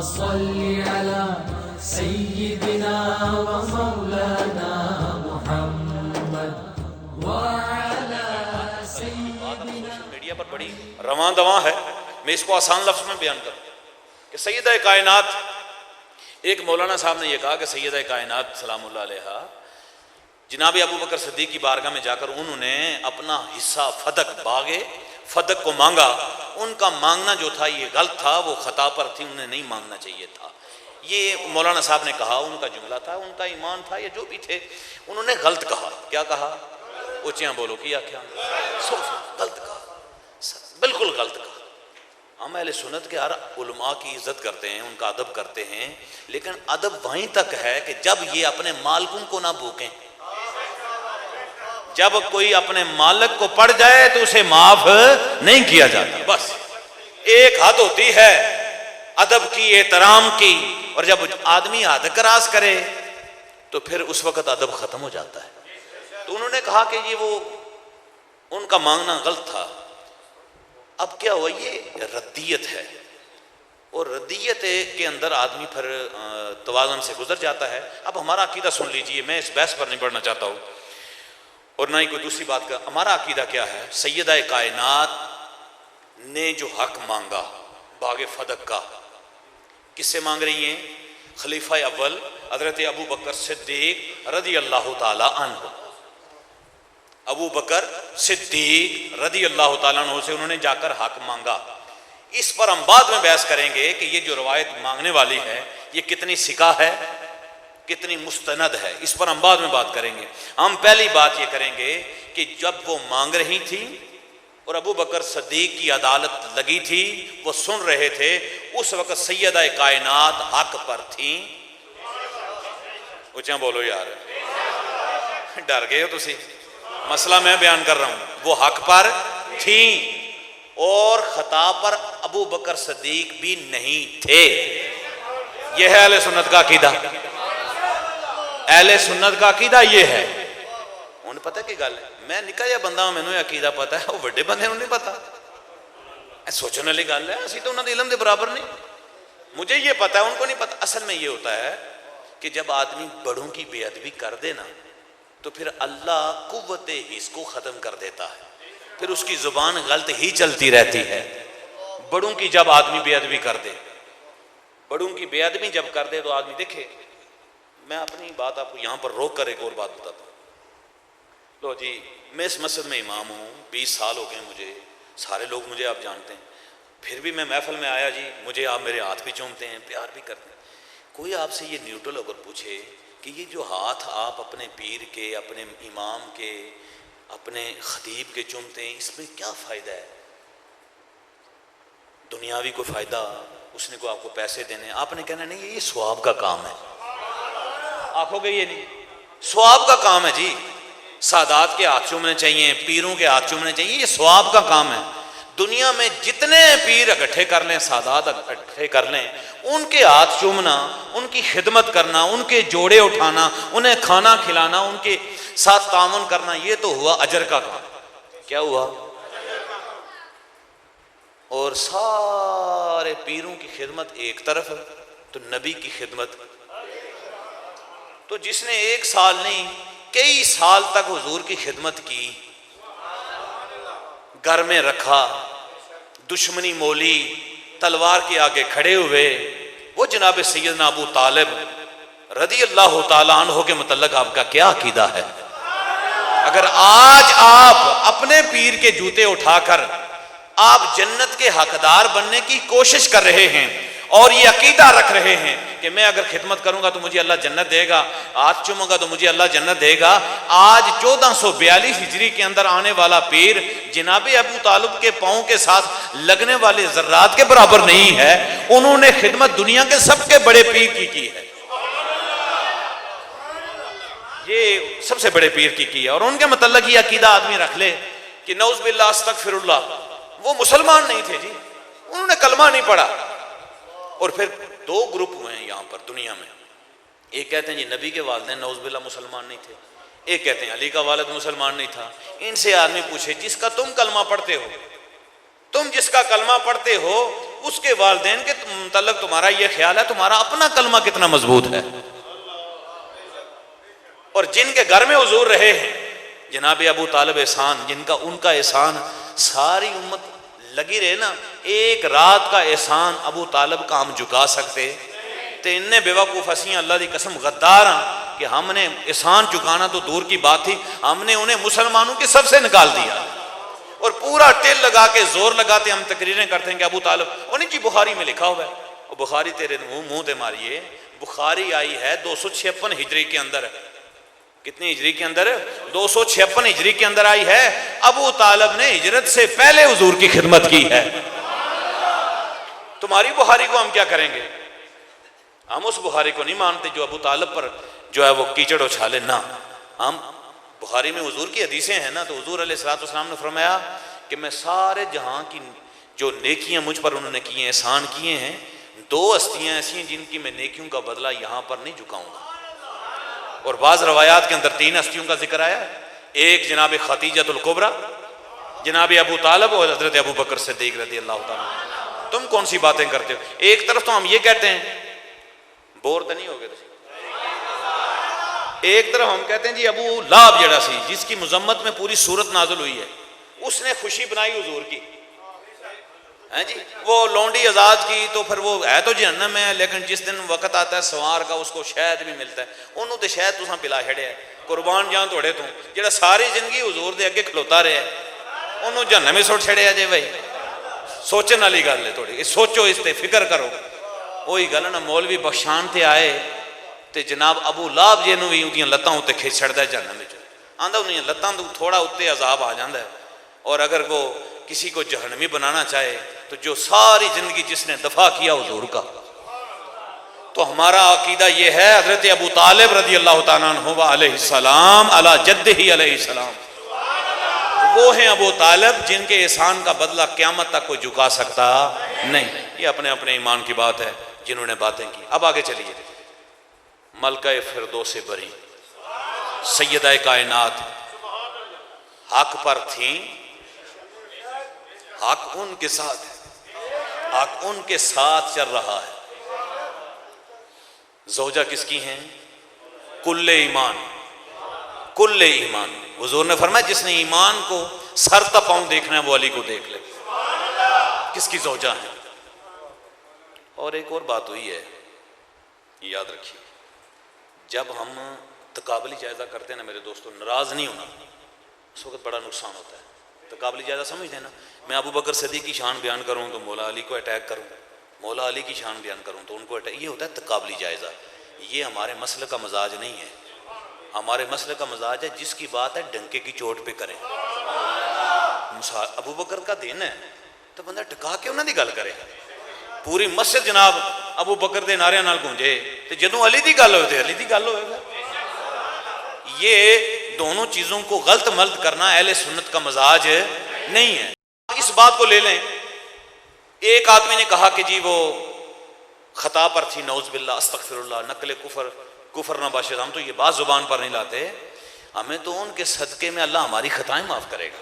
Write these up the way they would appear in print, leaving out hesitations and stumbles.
صل على سيدنا ومولانا محمد وعلى سيدنا. میڈیا پر بڑی رواں دواں ہے، میں اس کو آسان لفظ میں بیان کروں کہ سیدہ کائنات، ایک مولانا صاحب نے یہ کہا کہ سیدہ کائنات سلام اللہ علیہا جناب ابو بکر صدیق کی بارگاہ میں جا کر انہوں نے اپنا حصہ فدق باغے فدق کو مانگا. ان کا مانگنا جو تھا یہ غلط تھا، وہ خطا پر تھی، انہیں نہیں مانگنا چاہیے تھا. یہ مولانا صاحب نے کہا، ان کا جملہ تھا، ان کا ایمان تھا، یا جو بھی تھے، انہوں نے غلط کہا. کیا کہا؟ اونچیاں بولو. کیا غلط کہا، بالکل غلط کہا. ہم اہل سنت کے ہر علماء کی عزت کرتے ہیں، ان کا ادب کرتے ہیں، لیکن ادب وہیں تک ہے کہ جب یہ اپنے مالکوں کو نہ بھوکیں. جب کوئی اپنے مالک کو پڑ جائے تو اسے معاف نہیں کیا جاتا. بس ایک حد ہوتی ہے ادب کی، احترام کی، اور جب آدمی حد کراس کرے تو پھر اس وقت ادب ختم ہو جاتا ہے. تو انہوں نے کہا کہ یہ وہ ان کا مانگنا غلط تھا. اب کیا ہوا، یہ ردیت ہے، اور ردیت کے اندر آدمی پھر توازن سے گزر جاتا ہے. اب ہمارا عقیدہ سن لیجئے، میں اس بحث پر نہیں پڑھنا چاہتا ہوں اور نہ ہی کوئی دوسری بات کا. ہمارا عقیدہ کیا ہے؟ سیدہ کائنات نے جو حق مانگا باغ فدق کا، کس سے مانگ رہی ہیں؟ خلیفہ اول حضرت ابو بکر صدیق رضی اللہ تعالی عنہ. ابو بکر صدیق رضی اللہ تعالیٰ عنہ سے انہوں نے جا کر حق مانگا. اس پر ہم بعد میں بحث کریں گے کہ یہ جو روایت مانگنے والی ہے یہ کتنی ثقہ ہے، کتنی مستند ہے. اس پر ہم بعد میں بات کریں گے. ہم پہلی بات یہ کریں گے کہ جب وہ مانگ رہی تھی اور ابو بکر صدیق کی عدالت لگی تھی، وہ سن رہے تھے، اس وقت سیدہ کائنات حق پر تھیں. اونچا بولو یار، ڈر گئے ہو تسی؟ مسئلہ میں بیان کر رہا ہوں. وہ حق پر تھیں اور خطا پر ابو بکر صدیق بھی نہیں تھے. یہ ہے اہل سنت کا عقیدہ. اہل سنت کا عقیدہ یہ ہے. انہیں پتہ کی گل ہے، میں نکا جا بندہ ہوں، میں نے عقیدہ پتا ہے، وہ بڑے بندے انہیں نہیں پتا. سوچنے والی گل ہے، اسی تو انہوں نے علم دے برابر نہیں. مجھے یہ پتا ہے، ان کو نہیں پتا. اصل میں یہ ہوتا ہے کہ جب آدمی بڑوں کی بے ادبی کر دے نا تو پھر اللہ قوت حس کو ختم کر دیتا ہے، پھر اس کی زبان غلط ہی چلتی رہتی ہے. بڑوں کی جب آدمی بے ادبی کر دے، بڑوں کی بے ادبی جب کر دے تو آدمی دیکھے. میں اپنی بات آپ کو یہاں پر روک کر ایک اور بات بتاتا ہوں. لو جی، میں اس مسجد میں امام ہوں، 20 سال ہو گئے مجھے، سارے لوگ مجھے آپ جانتے ہیں، پھر بھی میں محفل میں آیا جی، مجھے آپ میرے ہاتھ بھی چومتے ہیں، پیار بھی کرتے ہیں. کوئی آپ سے یہ نیوٹرل اگر پوچھے کہ یہ جو ہاتھ آپ اپنے پیر کے، اپنے امام کے، اپنے خطیب کے چومتے ہیں، اس میں کیا فائدہ ہے؟ دنیاوی کوئی فائدہ؟ اس نے کوئی آپ کو پیسے دینے؟ آپ نے کہنا نہیں یہ ثواب کا کام ہے. آنکھوں گے یہ نہیں، ثواب کا کام ہے جی. سادات کے ہاتھ چومنے چاہیے، پیروں کے ہاتھ چومنے چاہیے، یہ ثواب کا کام ہے. دنیا میں جتنے پیر اکٹھے کر لیں، سادات اکٹھے کر لیں، ان کے ہاتھ چومنا، ان کی خدمت کرنا، ان کے جوڑے اٹھانا، انہیں کھانا کھلانا، ان کے ساتھ تعاون کرنا، یہ تو ہوا اجر کا کام. کیا ہوا؟ اور سارے پیروں کی خدمت ایک طرف تو نبی کی خدمت. تو جس نے 1 سال نہیں کئی سال تک حضور کی خدمت کی، گھر میں رکھا، دشمنی مولی، تلوار کے آگے کھڑے ہوئے، وہ جناب سیدنا ابو طالب رضی اللہ تعالیٰ عنہ کے متعلق آپ کا کیا عقیدہ ہے؟ اگر آج آپ اپنے پیر کے جوتے اٹھا کر آپ جنت کے حقدار بننے کی کوشش کر رہے ہیں اور یہ عقیدہ رکھ رہے ہیں کہ میں اگر خدمت کروں گا تو مجھے اللہ جنت دے گا، ہاتھ چوموں گا تو مجھے اللہ جنت دے گا، آج 1442 ہجری کے اندر آنے والا پیر جناب ابو طالب کے پاؤں کے ساتھ لگنے والے ذرات کے برابر نہیں ہے. انہوں نے خدمت دنیا کے سب کے بڑے پیر کی ہے. یہ سب سے بڑے پیر کی ہے. اور ان کے متعلق یہ عقیدہ آدمی رکھ لے کہ نعوذ باللہ استغفر اللہ، وہ مسلمان نہیں تھے جی، انہوں نے کلمہ نہیں پڑھا. اور پھر 2 گروپ ہوئے ہیں یہاں پر دنیا میں. ایک کہتے ہیں جی نبی کے والدین نعوذ باللہ مسلمان نہیں تھے، ایک کہتے ہیں علی کا والد مسلمان نہیں تھا. ان سے آدمی پوچھے جس کا تم کلمہ پڑھتے ہو، تم جس کا کلمہ پڑھتے ہو اس کے والدین کے متعلق تمہارا یہ خیال ہے، تمہارا اپنا کلمہ کتنا مضبوط ہے. اور جن کے گھر میں حضور رہے ہیں جناب ابو طالب احسان، جن کا ان کا احسان ساری امت لگی رہے نا، ایک رات کا احسان ابو طالب کا ہم جھکا سکتے تے انہیں بیوقوف ہسیاں اللہ دی قسم غدار ہیں کہ ہم نے احسان چکانا تو دور کی بات تھی، ہم نے انہیں مسلمانوں کے سب سے نکال دیا اور پورا ٹل لگا کے زور لگاتے ہم تقریریں کرتے ہیں کہ ابو طالب انہیں جی بخاری میں لکھا ہوا ہے. اور بخاری تیرے منہ تے ماریے، بخاری آئی ہے 256 ہجری کے اندر. کتنی ہجری کے اندر؟ 256 ہجری کے اندر آئی ہے. ابو طالب نے ہجرت سے پہلے حضور کی خدمت کی ہے. تمہاری بخاری کو ہم کیا کریں گے؟ ہم اس بخاری کو نہیں مانتے جو ابو طالب پر جو ہے وہ کیچڑ اچھالے. نہ، ہم بخاری میں حضور کی حدیثیں ہیں نا، تو حضور علیہ الصلوۃ والسلام نے فرمایا کہ میں سارے جہاں کی جو نیکیاں مجھ پر انہوں نے کی ہیں، احسان کیے ہیں، 2 ہستیاں ایسی ہیں جن کی میں نیکیوں کا بدلہ یہاں پر نہیں جھکاؤں گا. اور بعض روایات کے اندر 3 ہستیوں کا ذکر آیا ہے. ایک جناب خدیجۃ الکبریٰ، جناب ابو طالب اور حضرت ابو بکر صدیق رضی اللہ تعالیٰ. تم کون سی باتیں کرتے ہو؟ ایک طرف تو ہم یہ کہتے ہیں، بور تو نہیں ہو گئے، ایک طرف ہم کہتے ہیں جی ابو لہب جڑا سی جس کی مذمت میں پوری سورت نازل ہوئی ہے، اس نے خوشی بنائی حضور کی، ہیں جی وہ لونڈی آزاد کی، تو پھر وہ ہے تو جہنم میں ہے، لیکن جس دن وقت آتا ہے سوار کا اس کو شہد بھی ملتا ہے. انہوں تے شہد تساں پلا چھڑیا ہے، قربان جان توڑے تو جڑا ساری زندگی حضور دے اگے کھلوتا رہا ہے انہوں جہنم میں سٹ چھڑیا جے. بھائی سوچن والی گل ہے تھوڑی، سوچو، اس تے فکر کرو. وہی گل نا، مولوی بخشان تے آئے تے جناب ابو لہب جی نو بھی اودیاں لتاں اتے کھچ چھڑدا ہے جہنم وچ. آندا انہاں لتاں تو تھوڑا اتے عذاب آ جاندا ہے. اور اگر وہ کسی کو جہنمی بنانا چاہے تو جو ساری زندگی جس نے دفاع کیا حضور کا. تو ہمارا عقیدہ یہ ہے، حضرت ابو طالب رضی اللہ تعالیٰ عنہ علیہ السلام علی جدہ علیہ السلام، وہ ہیں ابو طالب جن کے احسان کا بدلہ قیامت تک کوئی جھکا سکتا نہیں. یہ اپنے اپنے ایمان کی بات ہے جنہوں نے باتیں کی. اب آگے چلیے. ملکہ فردوس بری سیدہ کائنات حق پر تھیں، حق ان کے ساتھ ہے، حق ان کے ساتھ چل رہا ہے. زوجہ کس کی ہیں؟ کل ایمان، کل ایمان. حضور نے فرمایا جس نے ایمان کو سر تا پاؤں دیکھنا ہے وہ علی کو دیکھ لے. کس کی زوجہ ہیں؟ اور ایک اور بات ہوئی ہے، یاد رکھیے، جب ہم تقابلی جائزہ کرتے ہیں نا میرے دوستو، ناراض نہیں ہونا، اس وقت بڑا نقصان ہوتا ہے. تقابلی جائزہ سمجھتے ہیں نا؟ میں ابو بکر صدیق کی شان بیان کروں تو مولا علی کو اٹیک کروں، مولا علی کی شان بیان کروں تو ان کو اٹیک. یہ ہوتا ہے تقابلی جائزہ. یہ ہمارے مسئلے کا مزاج نہیں ہے. ہمارے مسئلے کا مزاج ہے جس کی بات ہے ڈنکے کی چوٹ پہ کریں. ابو بکر کا دین ہے تو بندہ ٹکا کے انہوں نے گل کرے. پوری مسجد جناب ابو بکر دے نعرے نال گونجے تو جدوں علی دی گل ہوئے تو علی دی گل ہوئے گا. یہ دونوں چیزوں کو غلط ملت کرنا اہل سنت کا مزاج نہیں ہے. اس بات کو لے لیں، ایک آدمی نے کہا کہ جی وہ خطا پر تھی، نعوذ باللہ، استغفر اللہ، نقل کفر نہ باشد. ہم تو یہ بات زبان پر نہیں لاتے، ہمیں تو ان کے صدقے میں اللہ ہماری خطائیں معاف کرے گا،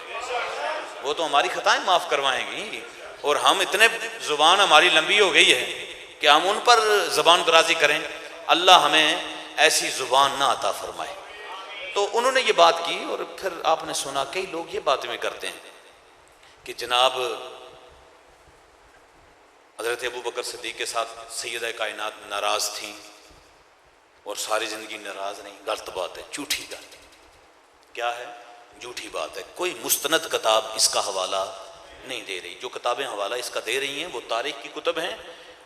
وہ تو ہماری خطائیں معاف کروائیں گی. اور ہم اتنے زبان ہماری لمبی ہو گئی ہے کہ ہم ان پر زبان درازی کریں. اللہ ہمیں ایسی زبان نہ عطا فرمائے. تو انہوں نے یہ بات کی اور پھر آپ نے سنا کئی لوگ یہ باتیں بھی کرتے ہیں کہ جناب حضرت ابو بکر صدیق کے ساتھ سیدہ کائنات ناراض تھیں اور ساری زندگی ناراض نہیں. غلط بات ہے، جھوٹی بات. کیا ہے؟ جھوٹی بات ہے. کوئی مستند کتاب اس کا حوالہ نہیں دے رہی. جو کتابیں حوالہ اس کا دے رہی ہیں وہ تاریخ کی کتب ہیں،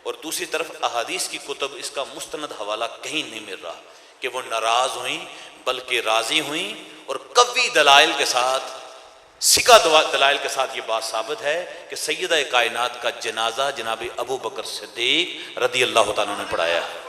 اور دوسری طرف احادیث کی کتب اس کا مستند حوالہ کہیں نہیں مل رہا کہ وہ ناراض ہوئیں، بلکہ راضی ہوئیں. اور قوی دلائل کے ساتھ، سکہ دلائل کے ساتھ یہ بات ثابت ہے کہ سیدہ کائنات کا جنازہ جناب ابو بکر صدیق رضی اللہ تعالیٰ نے پڑھایا ہے.